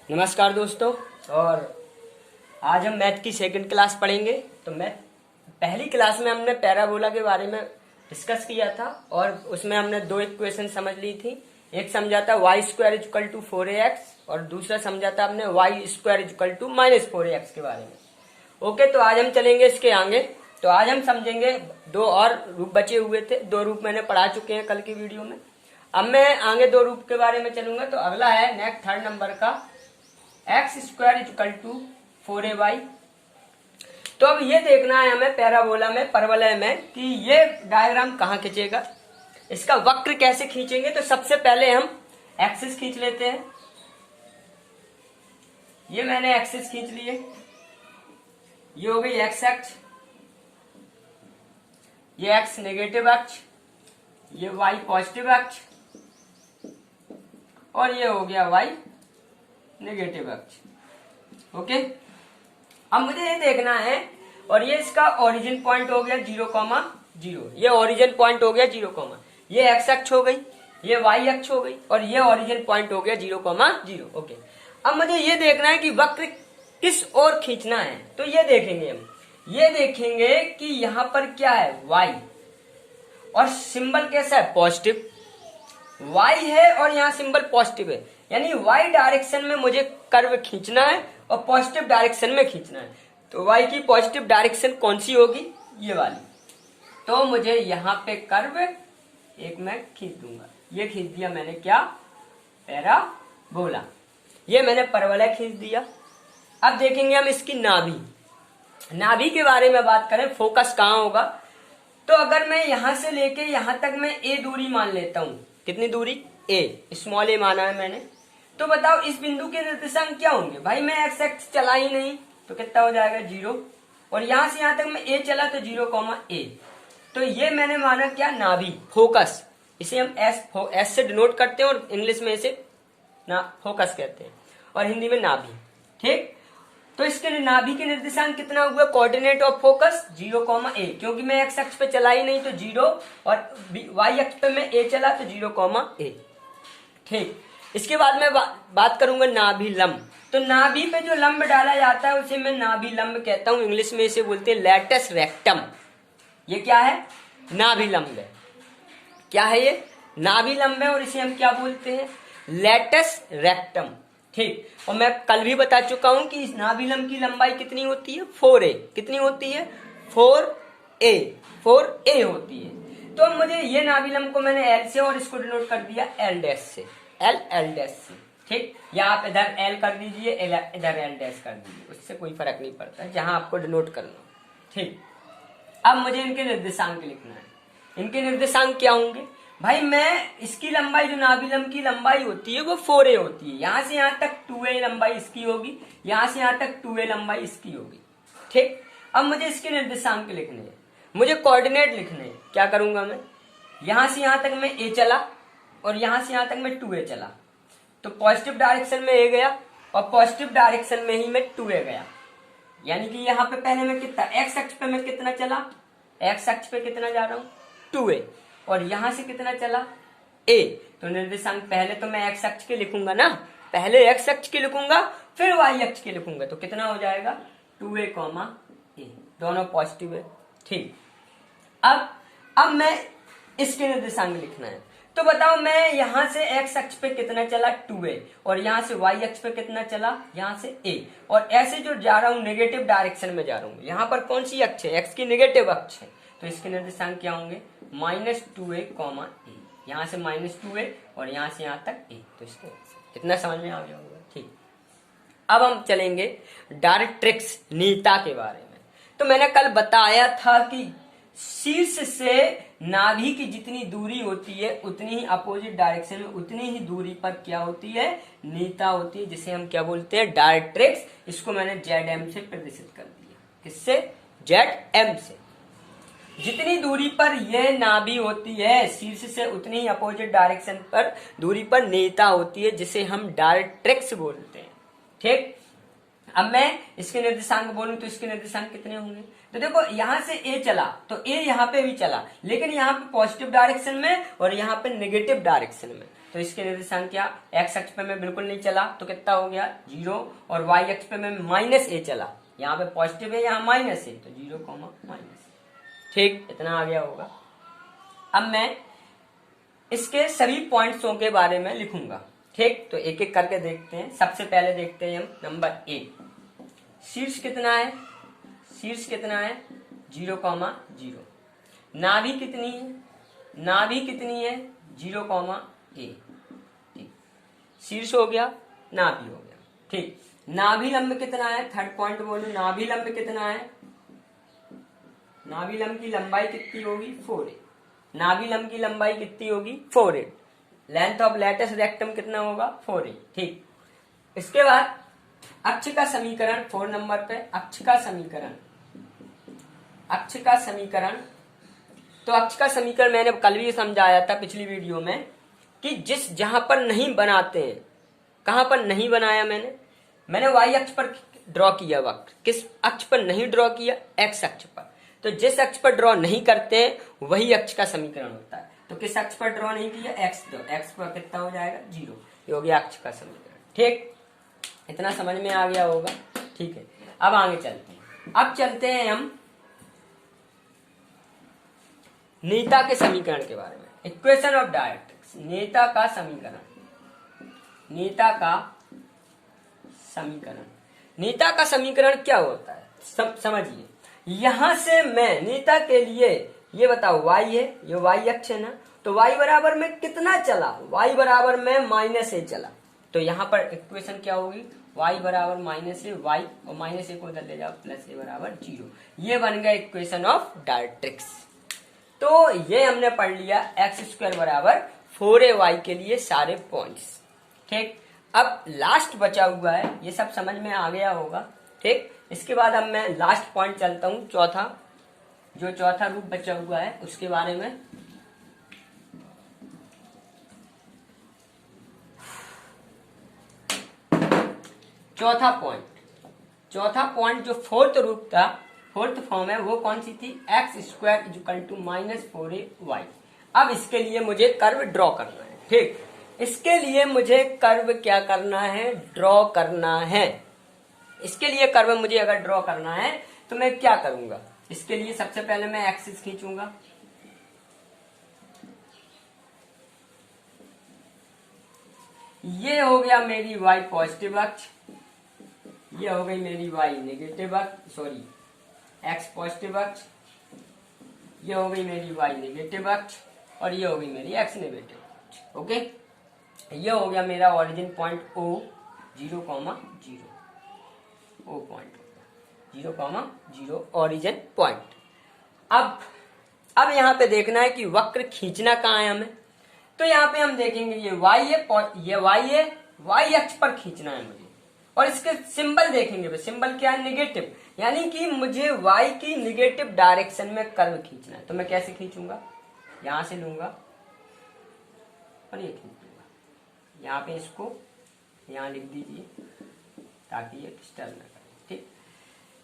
नमस्कार दोस्तों। और आज हम मैथ की सेकंड क्लास पढ़ेंगे। तो मैथ पहली क्लास में हमने पैराबोला के बारे में डिस्कस किया था और उसमें हमने दो इक्वेशन समझ ली थी। एक समझा था y square equal to 4ax और दूसरा समझा था हमने y square equal to -4ax के बारे में। ओके, तो आज हम चलेंगे इसके आगे। तो आज हम समझेंगे दो और रूप बचे हुए थे। दो रूप मैंने पढ़ा चुके हैं कल की वीडियो में। अब मैं आगे दो रूप के बारे में चलूंगा। तो अगला है नेक्स्ट थर्ड नंबर का x square equal to 4ay। तो अब ये देखना है हमें पैराबोला में, परवलय में, कि ये डायग्राम कहाँ खींचेगा, इसका वक्र कैसे खींचेंगे। तो सबसे पहले हम एक्सिस खींच लेते हैं। ये मैंने एक्सिस खींच लिए। ये हो गई एक्स अक्ष, ये एक्स नेगेटिव अक्ष, ये वाई पॉजिटिव अक्ष और ये हो गया वाई नेगेटिव अक्ष। ओके, अब मुझे ये देखना है, और ये इसका ओरिजिन पॉइंट हो गया 0,0। ये ओरिजिन पॉइंट हो गया 0, ये एक्स अक्ष हो गई, ये वाई अक्ष हो गई और ये ओरिजिन पॉइंट हो गया 0,0। ओके, अब मुझे ये देखना है कि वक्र किस ओर खींचना है। तो ये देखेंगे हम, ये देखेंगे कि यहां पर क्या है, वाई, और सिंबल कैसा है, पॉजिटिव। वाई है और यहाँ सिंबल पॉजिटिव है, यानी वाई डायरेक्शन में मुझे कर्व खींचना है और पॉजिटिव डायरेक्शन में खींचना है। तो वाई की पॉजिटिव डायरेक्शन कौन सी होगी, ये वाली। तो मुझे यहाँ पे कर्व एक मैं खींच दूंगा। ये खींच दिया मैंने, क्या, पैराबोला। ये मैंने परवलय खींच दिया। अब देखेंगे हम इसकी नाभि के बारे में बात करें, फोकस कहाँ होगा। तो अगर मैं यहां से लेके यहां तक मैं ए दूरी मान लेता हूं, कितनी दूरी, ए, स्मॉल ए माना है मैंने। तो बताओ इस बिंदु के निर्देशांक क्या होंगे। भाई मैं एक्स एक्स चला ही नहीं, तो कितना हो जाएगा, 0। और यहां से यहां तक मैं ए चला तो 0,a। तो ये मैंने माना क्या, नाभि, फोकस। इसे हम एस से डिनोट करते हैं और इंग्लिश में इसे फोकस कहते हैं और हिंदी में नाभि। ठीक, तो इसके नाभि के निर्देशांक कितना हुआ, कोऑर्डिनेट ऑफ फोकस 0,a, क्योंकि मैं एक्स अक्ष पे चला ही नहीं तो 0 और वाई अक्ष पे मैं ए चला तो 0,a। ठीक, इसके बाद मैं बात करूंगा नाभि लंब। तो नाभि पे जो लंब डाला जाता है उसे मैं नाभि लंब कहता हूं। इंग्लिश में इसे बोलते हैं लैटस रेक्टम। ये क्या है, नाभि लंब है। क्या है ये, नाभि लंब है और इसे हम क्या बोलते हैं, लैटस रेक्टम। ठीक, और मैं कल भी बता चुका हूं कि इस नाभि लंब की लंबाई कितनी होती है, 4a। कितनी होती है, 4a होती है। तो मुझे ये नाभि लंब को मैंने एल से और इसको डिनोट कर दिया एल डैश से, एल डैश से। ठीक, या आप इधर एल कर दीजिए, इधर एल डैश कर दीजिए, उससे कोई फर्क नहीं पड़ता है, जहां आपको डिनोट करना। ठीक, अब मुझे इनके निर्देशांक लिखना है। इनके निर्देशांक क्या होंगे, भाई मैं इसकी लंबाई, जो नाभि लंब की लंबाई होती है वो 4a होती है। यहां से यहां तक 2a लंबाई इसकी होगी, यहां से यहां तक 2a लंबाई इसकी होगी। ठीक, अब मुझे इसके निर्देशांक लिखने हैं, मुझे कोऑर्डिनेट लिखने हैं। क्या करूंगा मैं, यहां से यहां तक मैं a चला और यहां से यहां तक मैं 2a चला, तो पॉजिटिव डायरेक्शन में a गया और पॉजिटिव डायरेक्शन में ही मैं 2a गया। यानी कि यहाँ पे पहले मैं कितना, एक्स अक्ष पे मैं कितना चला, एक्स अक्ष पे कितना जा रहा हूँ, 2a, और यहां से कितना चला, a। तो निर्देशांक पहले तो मैं एक्स अक्ष के लिखूंगा ना, पहले एक्स अक्ष के लिखूंगा फिर वाई अक्ष के लिखूंगा। तो कितना हो जाएगा, 2a, a, दोनों पॉजिटिव है। ठीक, अब मैं इसके निर्देशांक लिखना है। तो बताओ मैं यहां से एक्स अक्ष पे कितना चला, 2a, और यहां से वाई अक्ष पे कितना चला, यहां से a, और ऐसे जो जा रहा हूं नेगेटिव डायरेक्शन में जा रहा हूं। यहां पर कौन सी अक्ष है, एक्स की नेगेटिव अक्ष है। तो इसके निर्देशांक क्या होंगे, -2a, a, यहां से -2a और यहां से यहां तक a। तो इसके इतना समझ में आ गया होगा। ठीक, अब हम चलेंगे डायरेक्ट्रिक्स, नीता के बारे में। तो मैंने कल बताया था कि शीर्ष से नाभि की जितनी दूरी होती है उतनी ही अपोजिट डायरेक्शन में उतनी ही दूरी पर क्या होती है, नीता होती है, जिसे हम क्या बोलते हैं, डायरेक्ट्रिक्स। इसको मैंने ZM से प्रदर्शित कर दिया। किससे, ZM से। जितनी दूरी पर यह नाभि होती है शीर्ष से उतनी ही अपोजिट डायरेक्शन पर दूरी पर नीता होती है, जिसे हम डायरेक्ट्रिक्स बोलते हैं। ठीक, अब मैं इसके निर्देशांक बोलूं तो इसके निर्देशांक कितने होंगे। तो देखो यहां से a चला तो a यहां पे भी चला, लेकिन यहां पे पॉजिटिव डायरेक्शन में और यहां पे नेगेटिव डायरेक्शन में। तो इसके निर्देशांक क्या, एक्स अक्ष पे मैं बिल्कुल नहीं चला तो कितना हो गया 0, और वाई अक्ष पे मैं -a चला, यहाँ पे पॉजिटिव है यहाँ माइनस है तो 0, माइनस। ठीक, इतना आ गया होगा। अब मैं इसके सभी पॉइंट्सों के बारे में लिखूंगा। ठीक, तो एक एक करके देखते हैं। सबसे पहले देखते हैं हम नंबर 1, शीर्ष कितना है, शीर्ष कितना है 0,0। नाभि कितनी है, नाभि कितनी है 0,a। ठीक, शीर्ष हो गया, नाभि हो गया। ठीक, नाभि लंब कितना है, थर्ड पॉइंट बोलूं, नाभि लंब कितना है, नाभि लंब की लंबाई कितनी होगी 4a। नाभि लंब की लंबाई कितनी होगी 4a। Length of latus rectum कितना होगा 4a। ठीक, इसके बाद अक्ष का समीकरण 4 नंबर पे, अक्ष का समीकरण, अक्ष का समीकरण। तो अक्ष का समीकरण मैंने कल भी समझाया था पिछली वीडियो में कि जिस जहां पर नहीं बनाते हैं, कहां पर नहीं बनाया मैंने वाई अक्ष पर ड्रॉ किया वक्र, किस अक्ष पर नहीं ड्रॉ किया, एक्स अक्ष पर। तो जिस अक्ष पर ड्रॉ नहीं करते हैं वही अक्ष का समीकरण होता है। तो किस अक्ष पर ड्रॉ नहीं किया, एक्स, एक्स पर कितना हो जाएगा 0, ये हो गया अक्ष का समीकरण। ठीक, इतना समझ में आ गया होगा। ठीक है, अब आगे चलते हैं। अब चलते हैं हम नेता के समीकरण के बारे में, इक्वेशन ऑफ डायरेक्ट्रिक्स, नेता का समीकरण, नेता का समीकरण। नेता का समीकरण क्या होता है समझिए। यहां से मैं नेता के लिए ये बताओ, y है, ये y अक्ष है ना, तो y बराबर में कितना चला, y बराबर में -a चला। तो यहां पर इक्वेशन क्या होगी, y बराबर -a, y और -a को उधर ले जाओ, +a बराबर 0। ये बन गया इक्वेशन ऑफ डायरेक्ट्रिक्स। तो ये हमने पढ़ लिया x² बराबर 4ay के लिए सारे पॉइंट्स। ठीक, अब लास्ट बचा हुआ है, ये सब समझ में आ गया होगा। ठीक, इसके बाद अब मैं लास्ट पॉइंट चलता हूं, चौथा, जो चौथा रूप बचा हुआ है उसके बारे में। चौथा पॉइंट जो फोर्थ रूप था, फोर्थ फॉर्म है, वो कौन सी थी, x² = -4ay। अब इसके लिए मुझे कर्व ड्रॉ करना है। ठीक, इसके लिए मुझे कर्व क्या करना है, ड्रॉ करना है। इसके लिए कर्व मुझे अगर ड्रॉ करना है तो मैं क्या करूंगा, इसके लिए सबसे पहले मैं एक्सिस खींचूंगा। ये हो गया मेरी y पॉजिटिव अक्ष, ये हो गई मेरी y नेगेटिव अक्ष, सॉरी x पॉजिटिव अक्ष, ये हो गई मेरी y नेगेटिव अक्ष, और ये हो गई मेरी x नेगेटिव अक्ष। ओके, ये हो गया मेरा origin point O 0,0, O point 0,0 origin point. अब यहाँ पे देखना है कि वक्र खींचना कहाँ है हमें। तो यहाँ पे हम देखेंगे ये y है, y अक्ष पर खींचना है मुझे, और इसके सिंबल देखेंगे, सिंबल क्या है, नेगेटिव, यानी कि मुझे y की नेगेटिव डायरेक्शन में कर्व खींचना है। तो मैं कैसे खींचूंगा, यहां से लूंगा और ये खींच दूंगा, यहाँ पे इसको यहाँ लिख दीजिए ताकि ये डिस्टर्ब ना करे। ठीक,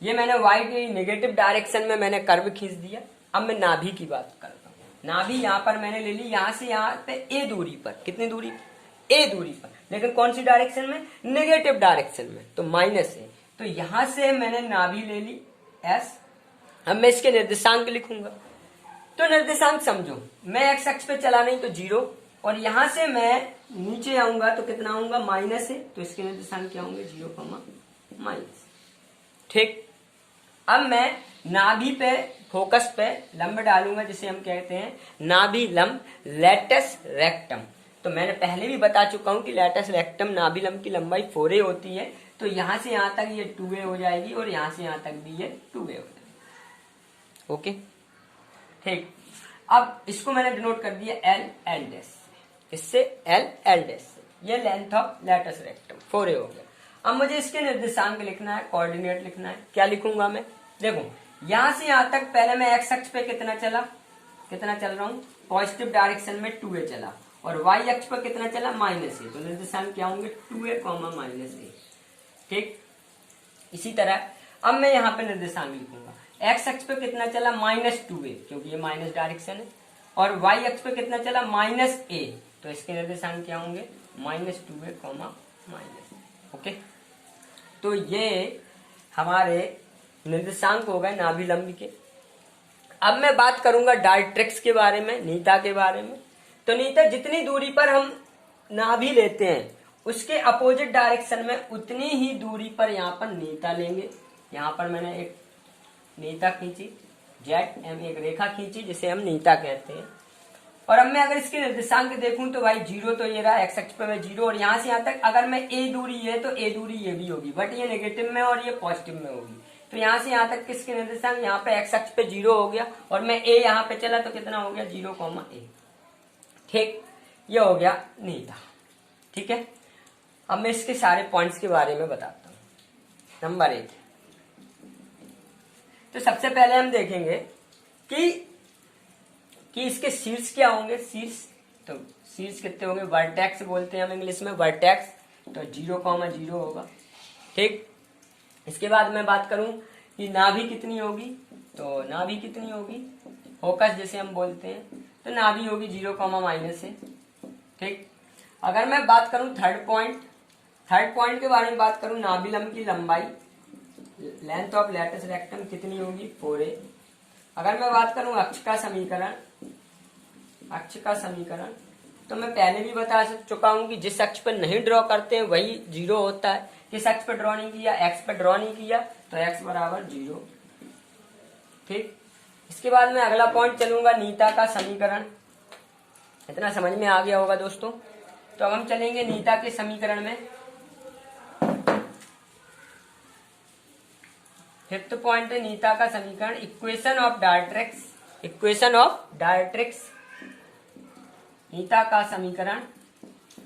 ये मैंने y की नेगेटिव डायरेक्शन में मैंने कर्व खींच दिया। अब मैं नाभि की बात करता हूँ। नाभि यहाँ पर मैंने ले ली, यहाँ से यहाँ पे a दूरी पर, कितनी दूरी, a दूरी पर, लेकिन कौन सी डायरेक्शन में, नेगेटिव डायरेक्शन में, तो -a। तो यहाँ से मैंने नाभि ले ली s। अब मैं इसके निर्देशांक लिखूंगा। तो निर्देशांक समझो, मैं x अक्ष पे चला नहीं तो 0, और यहां से मैं नीचे आऊंगा तो कितना आऊंगा, -a, तो इसके निर्देशांक क्या होंगे 0, ठीक। अब मैं नाभि पे, फोकस पे लंब डालूंगा, जिसे हम कहते हैं नाभि लंब, लेटस रेक्टम। तो मैंने पहले भी बता चुका हूं कि लेटस रेक्टम नाभि लंब की लंबाई 4a होती है। तो यहां से यहां तक ये 2a हो जाएगी, और यहां से यहां तक भी ये 2a हो जाएगी। ओके, ठीक। अब इसको मैंने डिनोट कर दिया L डैश, इससे L डैश, ये length of latus rectum 4a हो गया। अब मुझे इसके निर्देशांक लिखना है, कोऑर्डिनेट लिखना है। क्या लिखूंगा मैं, देखो यहां से यहां तक पहले मैं x अक्ष पे कितना चल रहा हूं, पॉजिटिव डायरेक्शन में 2a चला, और y अक्ष पर कितना चला, -a। तो निर्देशांक क्या होंगे, 2a, -a, ठीक। इसी तरह अब मैं यहाँ पे निर्देशांक लिखूंगा, x अक्ष पे कितना चला, -2a, क्योंकि ये माइनस डायरेक्शन है, और y अक्ष पे कितना चला, -a। तो इसके निर्देशांक क्या होंगे, -2a, माइनस। ओके, तो ये हमारे निर्देशांक हो गए नाभिलंब के। अब मैं बात करूंगा डायरेक्ट्रिक्स के बारे में, नीता के बारे में। तो नीता जितनी दूरी पर हम नाभि लेते हैं उसके अपोजिट डायरेक्शन में उतनी ही दूरी पर यहाँ पर नीता लेंगे। यहाँ पर मैंने एक नीता खींची, ZM एक रेखा खींची जिसे हम नीता कहते हैं। और अब मैं अगर इसके निर्देशांक देखूं तो भाई 0 तो ये रहा, एक्स अक्ष पे 0, और यहाँ से यहाँ तक अगर मैं a दूरी है तो a दूरी ये भी होगी, बट ये नेगेटिव में और ये पॉजिटिव में होगी। तो यहाँ से यहाँ तक किसके निर्देशांक, यहाँ पे एक्स अक्ष पे 0 हो गया और मैं a यहाँ पे चला तो कितना हो गया, 0, a। ठीक, ये हो गया नीता। ठीक है, अब मैं इसके सारे पॉइंट्स के बारे में बताता हूँ। नंबर 1, तो सबसे पहले हम देखेंगे कि इसके शीर्ष क्या होंगे। शीर्ष, तो शीर्ष कितने होंगे, वर्टेक्स बोलते हैं हम इंग्लिश में, वर्टेक्स, तो 0, 0 होगा। ठीक, इसके बाद मैं बात करूं कि नाभि कितनी होगी, तो नाभि कितनी होगी, फोकस जिसे हम बोलते हैं, तो नाभि होगी 0, -a। ठीक, अगर मैं बात करूं थर्ड पॉइंट के बारे में बात करूं, नाभिलंब की लंबाई, लेंथ ऑफ लैटिस रेक्टम कितनी होगी, 4a। अगर मैं बात करूं अक्ष का समीकरण, तो मैं पहले भी बता चुका हूं कि जिस अक्ष पर नहीं ड्रॉ करते हैं वही 0 होता है। किस अक्ष पर ड्रॉ नहीं किया, एक्स पर ड्रॉ नहीं किया, तो x बराबर 0। ठीक, इसके बाद मैं अगला पॉइंट चलूंगा, नीता का समीकरण। इतना समझ में आ गया होगा दोस्तों। तो अब हम चलेंगे नीता के समीकरण में। फिफ्थ पॉइंट है नीता का समीकरण, इक्वेशन ऑफ डायरेक्ट्रिक्स, नीता का समीकरण।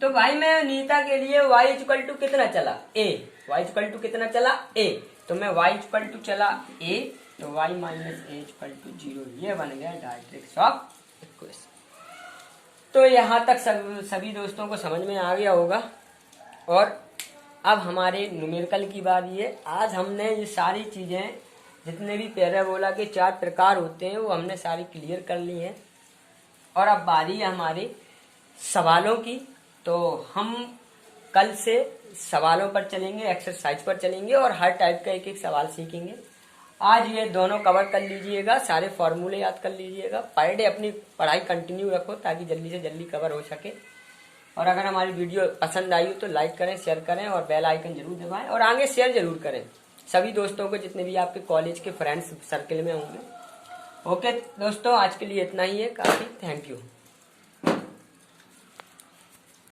तो भाई मैं नीता के लिए y इक्वल टू कितना चला, a, y इक्वल टू कितना चला, a, तो मैं y इक्वल टू चला a, तो y minus a equal to 0, ये बन गया डायरेक्ट्रिक्स ऑफ इक्वेशन। तो यहाँ तक सभी दोस्तों को समझ में आ गया होगा। और अब हमारे न्यूमेरिकल की बारी है। आज हमने ये सारी चीजें, जितने भी पैराबोला के 4 प्रकार होते हैं, वो हमने सारी क्लियर कर ली हैं। और अब बारी है हमारे सवालों की। तो हम कल से सवालों पर चलेंगे, एक्सरसाइज पर चलेंगे और हर टाइप का एक सवाल सीखेंगे। आज ये दोनों कवर कर लीजिएगा, सारे फॉर्मूले याद कर लीजिएगा। पर डे अपनी पढ़ाई कंटिन्यू रखो ताकि जल्दी से जल्दी कवर हो सके। और अगर हमारी वीडियो पसंद आई हो तो लाइक करें, शेयर करें और बेल आइकन जरूर दबाएं और आगे शेयर जरूर करें सभी दोस्तों को, जितने भी आपके कॉलेज के फ्रेंड्स सर्कल में होंगे। ओके दोस्तों, आज के लिए इतना ही है, काफी। Thank you.